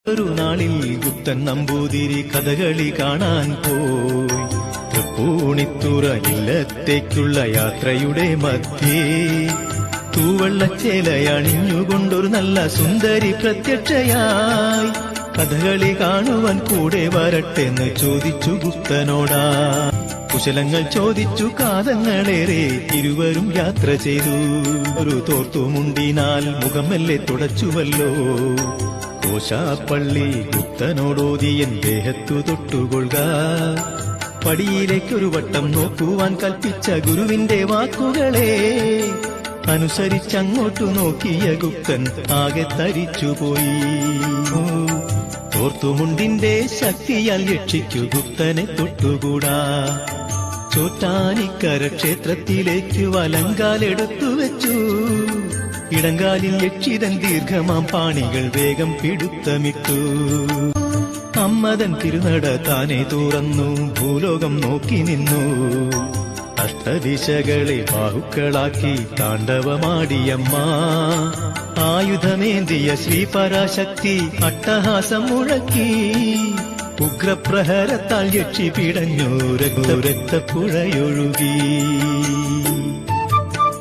ഒരു നാളിൽ ഗുപ്തൻ നമ്പൂതിരി കഥകളി കാണാൻ പോയി. തൃപ്പൂണിത്തുറ ഇല്ലത്തേക്കുള്ള യാത്രയുടെ മധ്യേ തൂവെള്ളച്ചേലയണിഞ്ഞുകൊണ്ടൊരു നല്ല സുന്ദരി പ്രത്യക്ഷയായി. കഥകളി കാണുവാൻ കൂടെ വരട്ടെന്ന് ചോദിച്ചു ഗുപ്തനോടാ. കുശലങ്ങൾ ചോദിച്ചു കാതങ്ങളേറെ ഇരുവരും യാത്ര ചെയ്തു. ഒരു തോർത്തുമുണ്ടിനാൽ മുഖമെല്ലെ തുടച്ചുവല്ലോ. കോശാപ്പള്ളി ഗുപ്തനോടോതിയൻ ദേഹത്തു തൊട്ടുകൊള്ളുക. പടിയിലേക്കൊരു വട്ടം നോക്കുവാൻ കൽപ്പിച്ച ഗുരുവിന്റെ വാക്കുകളെ അനുസരിച്ചങ്ങോട്ടു നോക്കിയ ഗുപ്തൻ ആകെ തരിച്ചുപോയി. തോർത്തുമുണ്ടിന്റെ ശക്തിയാൽ രക്ഷിക്കു ഗുപ്തനെ തൊട്ടുകൂടാ. ചോറ്റാനിക്കര ക്ഷേത്രത്തിലേക്ക് വലങ്കാലെടുത്തു വെച്ചു. ഇടങ്കാലിൽ യക്ഷിതൻ ദീർഘമാം പാണികൾ വേഗം പിടുത്തമിട്ടു. അമ്മതൻ തിരുനട താനെ തുറന്നു ഭൂലോകം നോക്കി നിന്നു. അഷ്ടദിശകളെ ബാഹുക്കളാക്കി താണ്ഡവമാടിയമ്മ. ആയുധമേന്തിയ ശ്രീപരാശക്തി അട്ടഹാസം മുഴക്കി. ഉഗ്രപ്രഹരത്താൽ യക്ഷി പിടഞ്ഞു രക്തപ്പുഴയൊഴുകി.